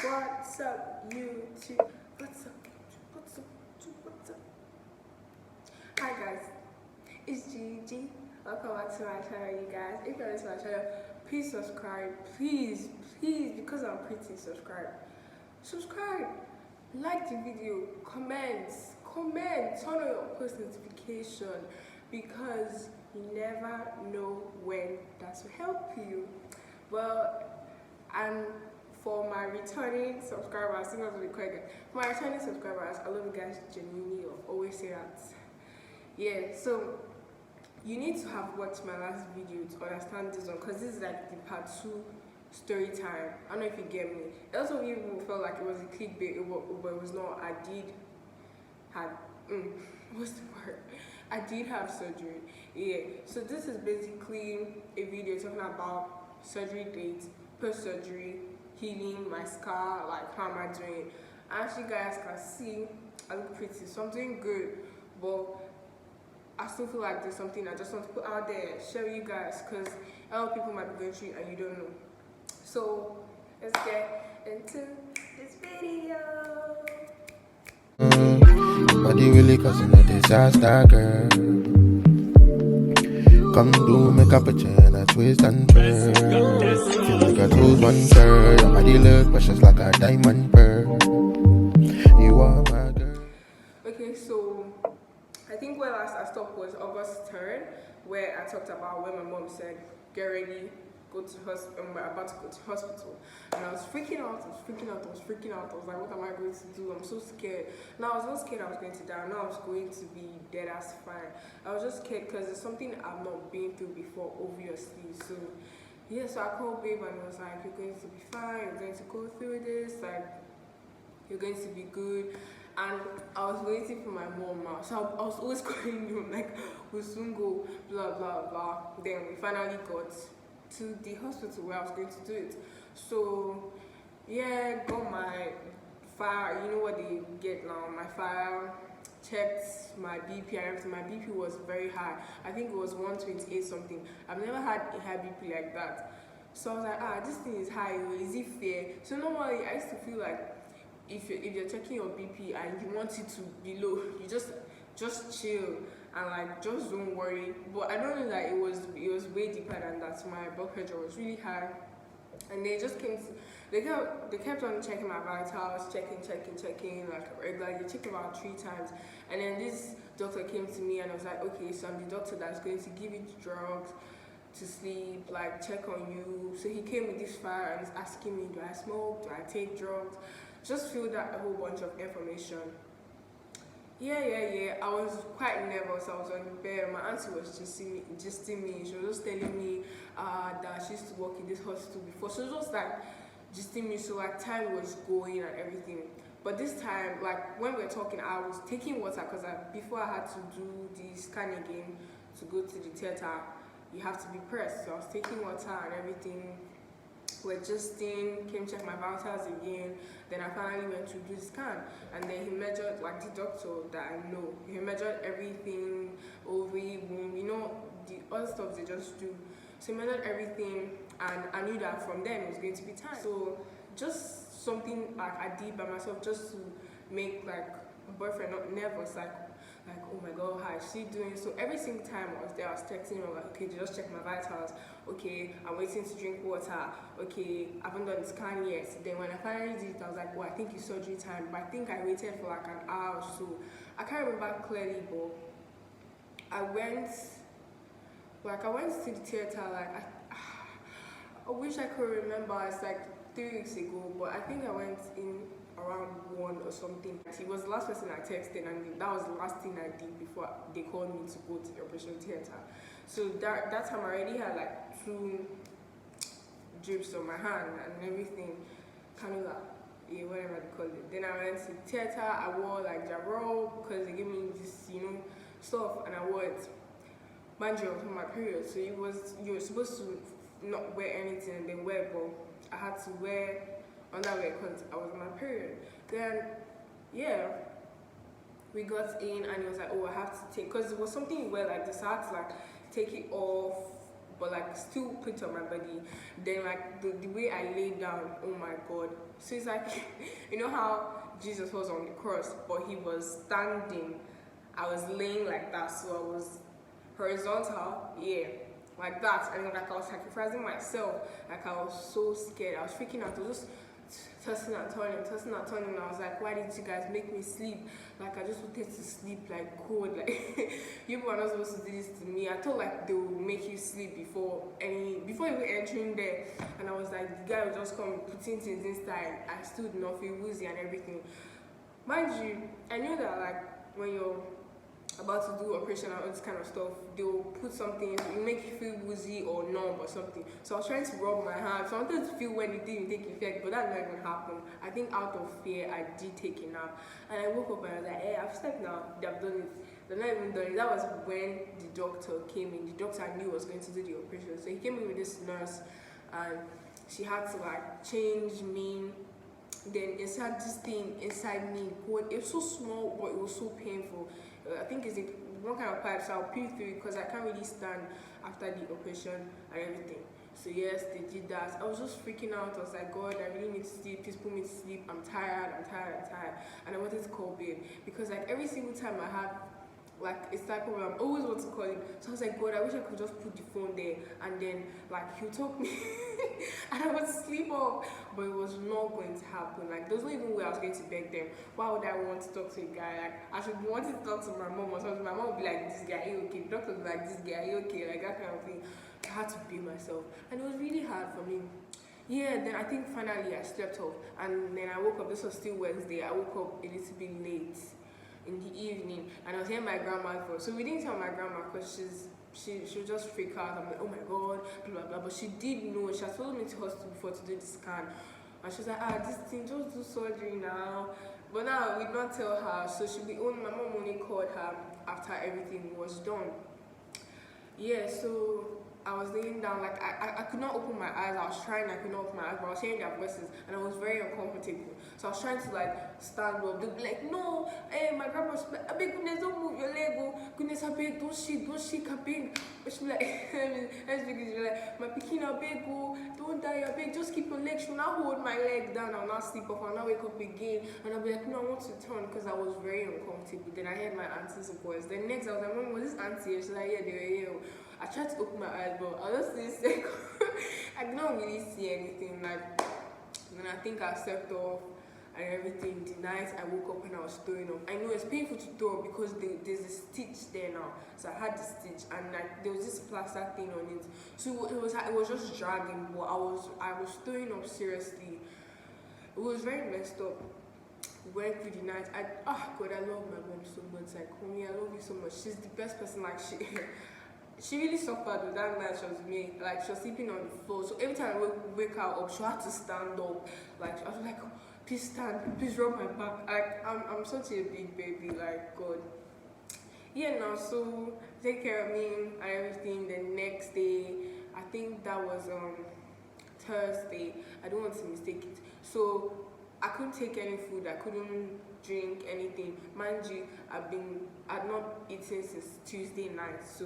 What's up, YouTube? What's up? What's up? Hi guys, it's Gigi. Welcome back to my channel, you guys. If you're new to my channel, please subscribe. Please, because I'm pretty, subscribe, like the video, comment, turn on your post notification, because you never know when that will help you. Well, and for my returning subscribers, I think that's really quite good. For my returning subscribers, I love you guys genuinely. I always say that. Yeah, so you need to have watched my last video to understand this one, because this is like the part 2 story time. I don't know if you get me. Also, people felt like it was a clickbait, but it was not. What's the word? I did have surgery. Yeah, so this is basically a video talking about surgery dates, post-surgery, healing, my scar, like how am I doing. As you guys can see, I look pretty, so I'm doing good, but I still feel like there's something I just want to put out there, share with you guys, because a lot of people might be going through it and you don't know. So let's get into this video. Body really causing a disaster, girl. Come do make up a chain, a twist and turn. Feel like a toes one turn. Your body look precious like a diamond pearl. You are my girl. Okay, so I think where last I stopped was August 3rd, where I talked about when my mom said, get ready, go to hospital, we're about to go to hospital. And I was freaking out. I was like, what am I going to do? I'm so scared. Now I was not scared I was going to die. Now I was going to be dead as fine. I was just scared because it's something I've not been through before, obviously. So yeah, so I called babe and I was like, you're going to be fine, you're going to go through this, like you're going to be good. And I was waiting for my mom now, so I was always calling you like, we'll soon go, blah blah blah. Then we finally got to the hospital where I was going to do it. So yeah, got my file, you know what they get now, my file, checked my BP and everything. My BP was very high. I think it was 128 something. I've never had a high BP like that. So I was like, this thing is high, is it fair? So normally I used to feel like if you're checking your BP and you want it to be low, you just chill and like just don't worry. But I don't know that it was way deeper than that. So my blood pressure was really high, and they just they kept on checking my vitals, checking like regularly. They checked about 3 times, and then this doctor came to me and I was like, okay, so I'm the doctor that's going to give you drugs to sleep, like check on you. So he came with this file and he's asking me, do I smoke, do I take drugs, just filled out a whole bunch of information. Yeah. I was quite nervous. I was on the bed. My auntie was gisting me. She was just telling me that she used to work in this hospital before. So it was just like gisting me. So like time was going and everything. But this time, like when we were talking, I was taking water because before I had to do the scan again to go to the theater, you have to be pressed. So I was taking water and everything. We're just came check my vitals again. Then I finally went to do the scan, and then he measured, like the doctor that I know, he measured everything, ovary, womb, you know, the other stuff they just do. So he measured everything, and I knew that from then it was going to be time. So just something like I did by myself just to make like a boyfriend not nervous, like oh my god, how is she doing? So every single time I was there, I was texting him, like, okay, just check my vitals, okay, I'm waiting to drink water, okay, I haven't done the scan yet. Then when I finally did it, I was like, well, I think it's surgery time. But I think I waited for like an hour or so. I can't remember clearly, but I went to the theater, like I wish I could remember. It's like 3 weeks ago, but I think I went in around 1 or something. He was the last person I texted, and that was the last thing I did before they called me to go to the operation theater. So that time I already had like 2 drips on my hand and everything, cannula, yeah, whatever they call it. Then I went to the theater. I wore like Jarrow because they gave me this, you know, stuff, and I wore it. Mind you, I was on my period, so you were supposed to not wear anything and then wear, but I had to wear underwear because I was on my period. Then yeah, we got in and it was like, oh, I have to take, because it was something where like this, I had to like take it off but like still put on my body. Then like the way I laid down, oh my god. So it's like you know how Jesus was on the cross, but he was standing. I was laying like that, so I was horizontal, yeah, like that. And like I was sacrificing myself. Like I was so scared. I was freaking out. I was just tossing and turning. And I was like, why did you guys make me sleep? Like I just wanted to sleep like cold. Like you people are not supposed to do this to me. I thought like they will make you sleep before even entering there. And I was like, the guy would just come putting things inside. I still did not feel woozy and everything. Mind you, I knew that like when you're about to do operation and all this kind of stuff, they'll put something to make you feel woozy or numb or something. So I was trying to rub my hand, so I wanted to feel when it didn't take effect, but that didn't even happen. I think out of fear, I did take it now. And I woke up and I was like, hey, I've slept now, they've done it. They're not even done it. That was when the doctor came in. The doctor I knew was going to do the operation. So he came in with this nurse and she had to like change me. Then inside this thing inside me, God, it was so small, but it was so painful. I think it's one kind of pipe, so I'll peel through it because I can't really stand after the operation and everything. So yes, they did that. I was just freaking out. I was like, God, I really need to sleep. Please put me to sleep. I'm tired. And I wanted to call babe because like every single time I had like it's like I always want to call him. So I was like, God, I wish I could just put the phone there and then like he'll talk me and I would sleep off. But it was not going to happen. Like there's no even way I was going to beg them. Why would I want to talk to a guy? Like I should want to talk to my mom or something. My mom would be like, this guy, are you okay? The doctor would be like, this guy, are you okay? Like that kind of thing. I had to be myself. And it was really hard for me. Yeah, then I think finally I slept off. And then I woke up, this was still Wednesday. I woke up a little bit late in the evening and I was hearing my grandma's voice. So we didn't tell my grandma because she would just freak out. I'm like, oh my god, blah blah blah. But she did know. She had followed me to hospital before to do the scan. And she was like, this thing, just do surgery now. But now we did not tell her. So my mom only called her after everything was done. Yeah, so I was laying down, like I could not open my eyes. I was trying, I could not open my eyes, but I was hearing their voices and I was very uncomfortable. So I was trying to like stand up. They'd be like, no, hey, my grandma's like, I beg goodness, don't move your leg, oh goodness, I beg, don't shake, I beg. But she'd be like, let's be like, my pikin, I beg, oh, don't die, I beg, just keep your leg. She'll not hold my leg down, I'll not sleep off, I'll not wake up again. And I'll be like, no, I want to turn because I was very uncomfortable. Then I heard my auntie's voice. Then next I was like, Mom, was this auntie? She's like, yeah, they were here. I tried to open my eyes, but I just didn't see. I did not really see anything. Like, and I think I slept off and everything. The night I woke up and I was throwing up. I know it's painful to throw up because there's a stitch there now. So I had the stitch and like there was this plaster thing on it. So it was just dragging, but I was throwing up seriously. It was very messed up. Went through the night. God, I love my mom so much. Like, homie, I love you so much. She's the best person. Like she really suffered with that night she was with me. Like she was sleeping on the floor. So every time I wake her up, she had to stand up. Like I was like, oh, please stand, please rub my back. Like I'm such a big baby. Like God. Yeah, now so take care of me and everything. The next day, I think that was Thursday. I don't want to mistake it. So I couldn't take any food. I couldn't drink anything. Mind you, I'd not eaten since Tuesday night. So,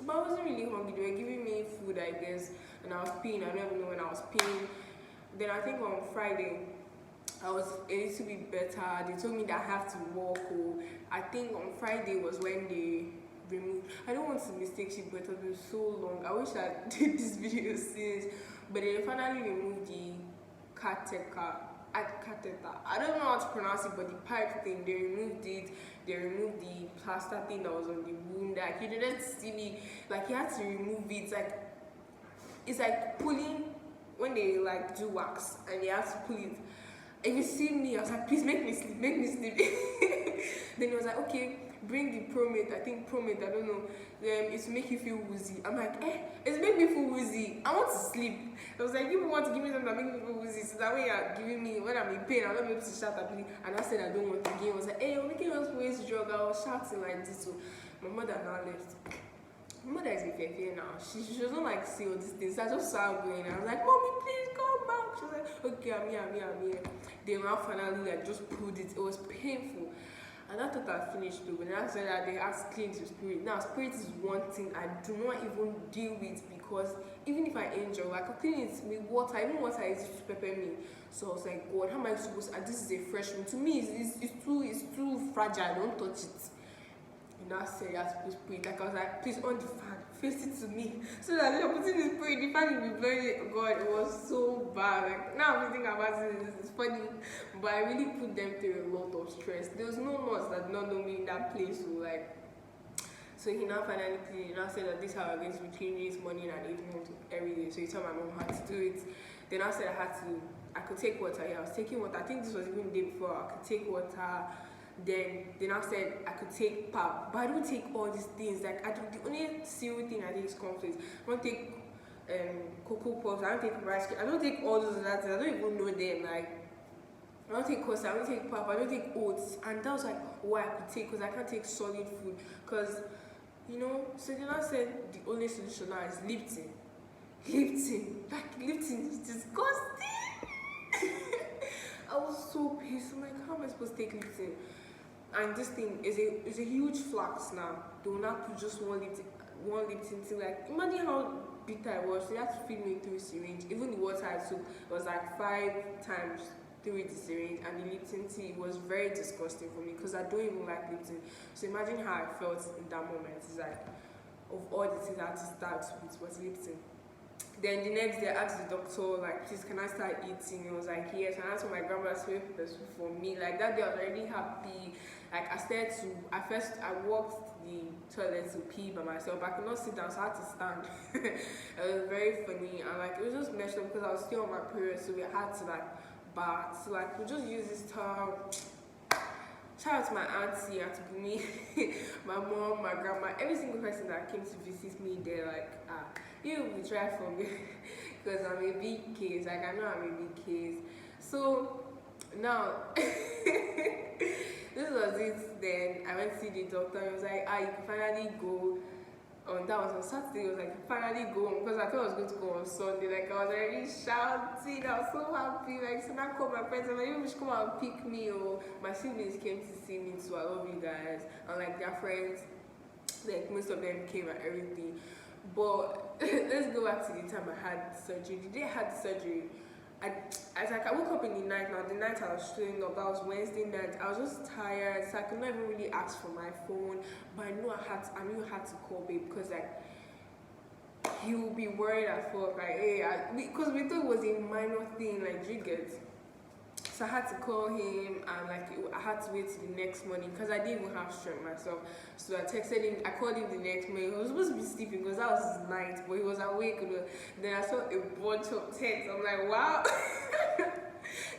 but I wasn't really hungry. They were giving me food, I guess, and I was peeing. I don't even know when I was peeing. Then I think on Friday, I was a little bit better. They told me that I have to walk. Or I think on Friday was when they removed. I don't want to mistake it, but it has been so long. I wish I did this video since. But they finally removed the catheter. I don't know how to pronounce it, but the pipe thing, they removed it. They removed the plaster thing that was on the wound. Like you didn't see me. Like you had to remove it. It's like pulling when they like do wax and you have to pull it. If you see me, I was like, please make me sleep. Then he was like, okay, bring the promate. I think promate, I don't know. It's to make you feel woozy. I'm like, it's make me feel woozy. I want to sleep. I was like, you want to give me something that make me feel woozy. So that way you're giving me, when I'm in pain, I'm not able to shout at me. And I said I don't want to give. I was like, hey, you're making us waste drug. I was shouting like this. So my mother now left. My mother is a fair now. She doesn't like see all these things. So I just saw her going and I was like, Mommy, please come back. She was like, okay, I'm here. They now finally like just pulled it. It was painful. And I thought I finished too, but then I said that they asked clean to spirit. Now spirit is one thing I do not even deal with, because even if I enjoy, I can clean it with water. Even water is to pepper me. So I was like, God, how am I supposed to, this is a fresh one. To me, it's too fragile, don't touch it. And I said, you have to put it. Like I was like, please on the fan, face it to me. So that you're putting this spirit, the fan will be blowing. God, it was so bad. Like now I'm thinking about it, it's funny. But I really put them through a lot of stress. There was no nurse that did not know me in that place. So he now finally cleaned. He now said that this is how I'm going to be cleaning this morning and evening every day. So he told my mom how to do it. Then I said I could take water. Yeah, I was taking water. I think this was even the day before. I could take water. Then I said I could take pap, but I don't take all these things. Like the only cereal thing I take is cornflakes. I don't take cocoa puffs. I don't take rice cake. I don't take all those other things. I don't even know them. Like I don't take custard. I don't take pap. I don't take oats. And that was like what I could take, because I can't take solid food. Because so then I said the only solution now is Lipton. Like Lipton is disgusting. I was so pissed. I'm like, how am I supposed to take Lipton? And this thing is a huge flask now. They will not put just one Lipton thing. Like, imagine how bitter I was. They had to feed me through syringe. Even the water I took was like 5 times through the syringe, and the Lipton tea was very disgusting for me, because I don't even like Lipton. So imagine how I felt in that moment. It's like, of all the things I had to start with was Lipton. Then the next day I asked the doctor, like, please can I start eating? He was like, yes. And that's when my grandma swept the soup for me. Like that day I was already happy. Like I walked the toilet to pee by myself, but I could not sit down, so I had to stand. It was very funny, and like it was just messed up because I was still on my period, so we had to like bath. So like we just use this towel. Shout out to my auntie, to me, my mom, my grandma, every single person that came to visit me there, like, you will try for me, because I'm a big case, like, I know I'm a big case. So, now, this was it. Then I went to see the doctor. He was like, you can finally go. That was on Saturday. He was like, finally go home, because I thought I was going to go on Sunday. Like, I was already shouting. I was so happy. Like, so now I called my friends. I'm like, you should come out and pick me. Or my siblings came to see me too. I love you guys. And like their friends, like most of them came and everything. But let's go back to the time I had surgery. The day I had the surgery, I woke up in the night. Now the night I was showing up, that was Wednesday night. I was just tired, so I could not even really ask for my phone. But I knew I had to call babe, because like he would be worried as fuck. Like, hey, because we thought it was a minor thing, like, you get. So I had to call him, and like I had to wait till the next morning, because I didn't even have strength myself. So I texted him. I called him the next morning. He was supposed to be sleeping because that was his night, but he was awake. Then I saw a bunch of texts. I'm like, wow.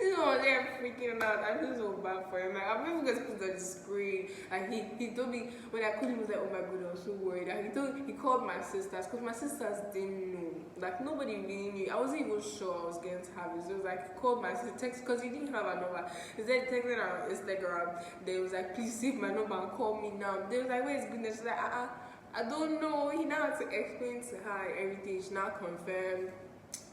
This one there freaking out. I feel so bad for him. Like, I'm even going to put on the screen. Like he told me when I called him, he was like, oh my god, I was so worried. Like, he called my sisters, because my sisters didn't know. Like, nobody really knew. I wasn't even sure I was going to have it. So it was like, he called my sister, text, because he didn't have a number. He said texting her on Instagram. They was like, please save my number and call me now. They was like, where's goodness? She's like, I don't know. He now had to explain to her everything. She now confirmed.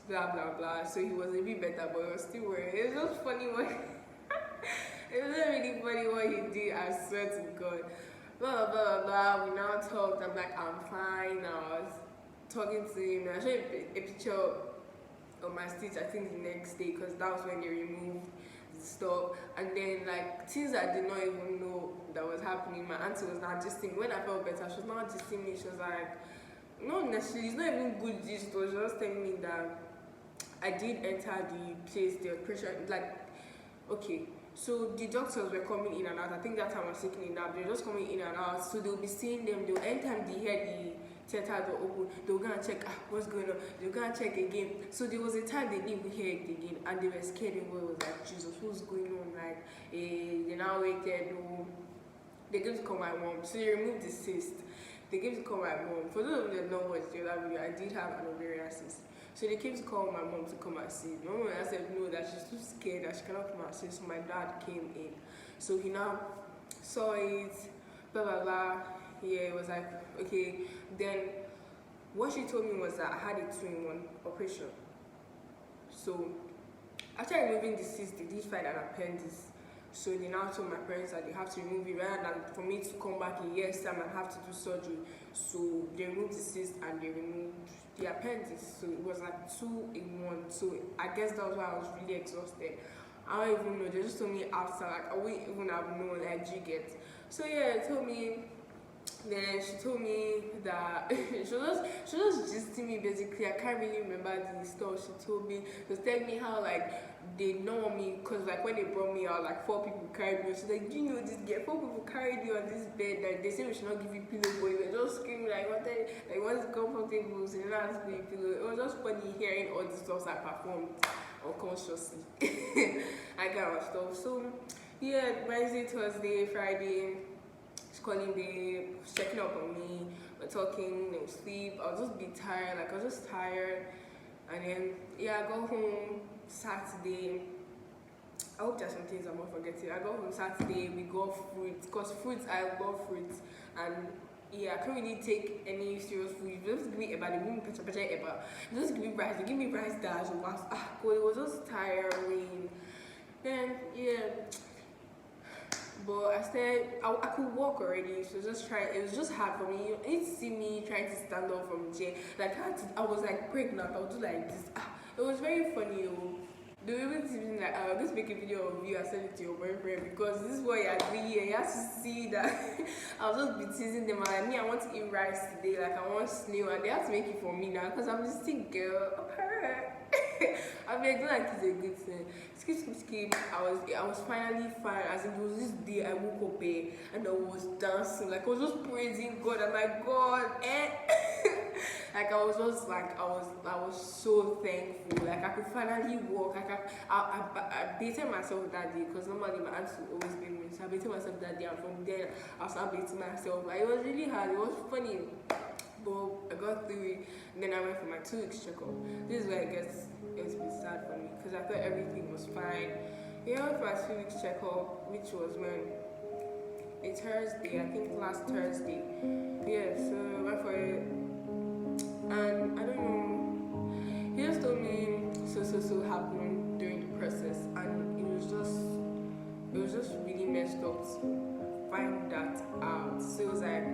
Blah blah blah. So he was a bit better, but he was still worried. It was just funny what it was really funny what he did. I swear to God. Blah blah blah. We now talked. I'm like, I'm fine. I was talking to him. I showed him a picture of my stitch. I think the next day, because that was when they removed the stuff. And then like things I did not even know that was happening. My auntie was not just me. When I felt better, she was not just me. She was like, not necessarily. It's not even good. She was just telling me that I did enter the place, the operation, like, okay, so the doctors were coming in and out. I think that time I was taking it up. They were just coming in and out, so they'll be seeing them. Anytime they hear the theater door open, they'll go and check, what's going on? They'll go and check again. So there was a time they didn't even hear it again, and they were scared. And it was like, Jesus, what's going on? Like, they now waited. They came to call my mom, so they removed the cyst. They came to call my mom. For those of you that don't watch the other video, I did have an ovarian cyst. So they came to call my mom to come and see. My mom said no, that she's too scared, that she cannot come and see. So my dad came in. So he now saw it, blah blah blah. Yeah, it was like, okay. Then what she told me was that I had a 2-in-1 operation. So after removing the cyst, they did find an appendix. So they now told my parents that they have to remove it rather than for me to come back in years time and have to do surgery. So they removed the cyst and they removed the appendix. So it was like 2 in 1. So I guess that was why I was really exhausted. I don't even know. They just told me outside, like I wouldn't even have known, like, do you get? So yeah, they told me. Then she told me that she was just gisting me basically. I can't really remember the stuff she told me. She was telling me how like they know me because like when they brought me out, like 4 people carried me. She's like, do you know this girl? 4 people carried you on this bed. Like they said we should not give you pillow, but you were just screaming like what's comfortable? So you're not asking me pillow. It was just funny hearing all the stuff I performed unconsciously. I got my stuff. So yeah, Wednesday, Thursday, Friday. Calling me, checking up on me, we're talking, they would sleep. I was just be tired, like I was just tired. And then yeah, I got home Saturday. I hope there's some things I'm not forgetting. I got home Saturday, we got fruits, because fruits, I love fruits. And yeah, I can't really take any serious food. You just give me about the room, just give me rice, give me rice dash. It was just tiring. Then yeah. But I said I could walk already, so it was just hard for me. You need to see me trying to stand up from the chair. Like I was like pregnant, I would do like this. It was very funny. They were even teasing like, let's make a video of you and send it to your boyfriend because this is what you're doing here. You have to see that. I'll just be teasing them. Like, me, I want to eat rice today. Like, I want snail. And they have to make it for me now because I'm just a girl. I mean, I feel like it's a good thing. Skip. I was finally fine. As it was this day, I woke up and I was dancing. Like, I was just praising God. I'm like, God, like I was so thankful. Like I could finally walk. Like I beaten myself that day because normally my aunt would always beat me. So I beaten myself that day, and from there I started beating myself. Like it was really hard. It was funny, but I got through it. And then I went for my 2 weeks checkup. This is where it gets a bit sad for me because I thought everything was fine. Yeah, I went for my 2 weeks checkup, which was when a Thursday, I think last Thursday. Yeah, so I went for it. And I don't know, he just told me so happened during the process, and it was just really messed up to find that out. So it was like,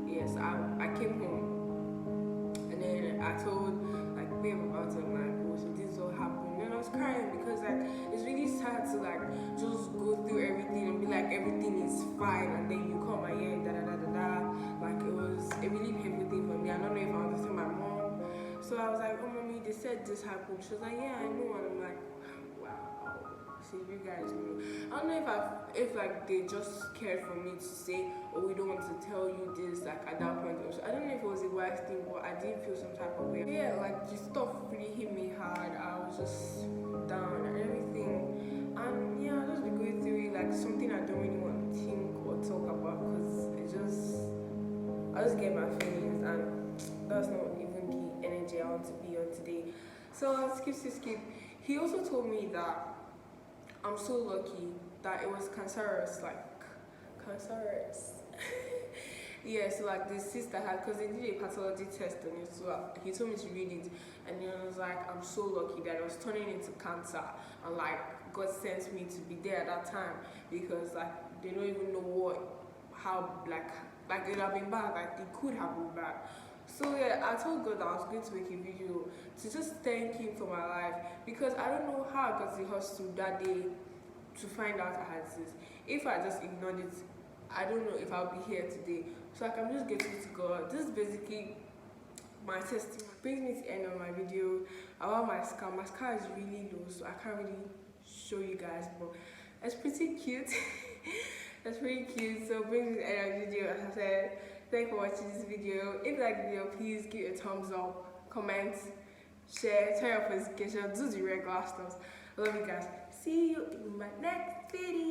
yes, I came home, and then I told like babe about it. I'm like, oh, so this all happened, and I was crying because like it's really sad to like just go through everything and be like everything is fine, and then you come and hear like it really heavy thing for me. I don't know if I understand my mom. So I was like, oh mommy, they said this happened. She was like, yeah, I know. And I'm like, wow. See, you guys know. I don't know if like they just cared for me to say, oh, we don't want to tell you this like at that point. I don't know if it was a wise thing, but I did feel some type of way. Yeah, like the stuff really hit me hard. I was just down and everything. And yeah, I just be going through it like something I don't really want to think or talk about because I just get my feelings, and that's not even the energy I want to be on today. So skip. He also told me that I'm so lucky that it was cancerous. Yeah, so like the cyst I had, because they did a pathology test on it, so he told me to read it, and he was like, I'm so lucky that it was turning into cancer, and like God sent me to be there at that time because like they don't even know how it would have been bad, like it could have been bad. So yeah, I told God that I was going to make a video to just thank him for my life because I don't know how I got to the hospital that day to find out I had this. If I just ignored it, I don't know if I'll be here today. So like, I'm just grateful to God. This is basically my testimony. Brings me to the end of my video about my scar. My scar is really low, so I can't really show you guys, but it's pretty cute. That's pretty cute. So brings me to the end of the video. As I said, thanks for watching this video. If you like the video, please give it a thumbs up, comment, share, turn on notifications, do the regular stuff. I love you guys. See you in my next video.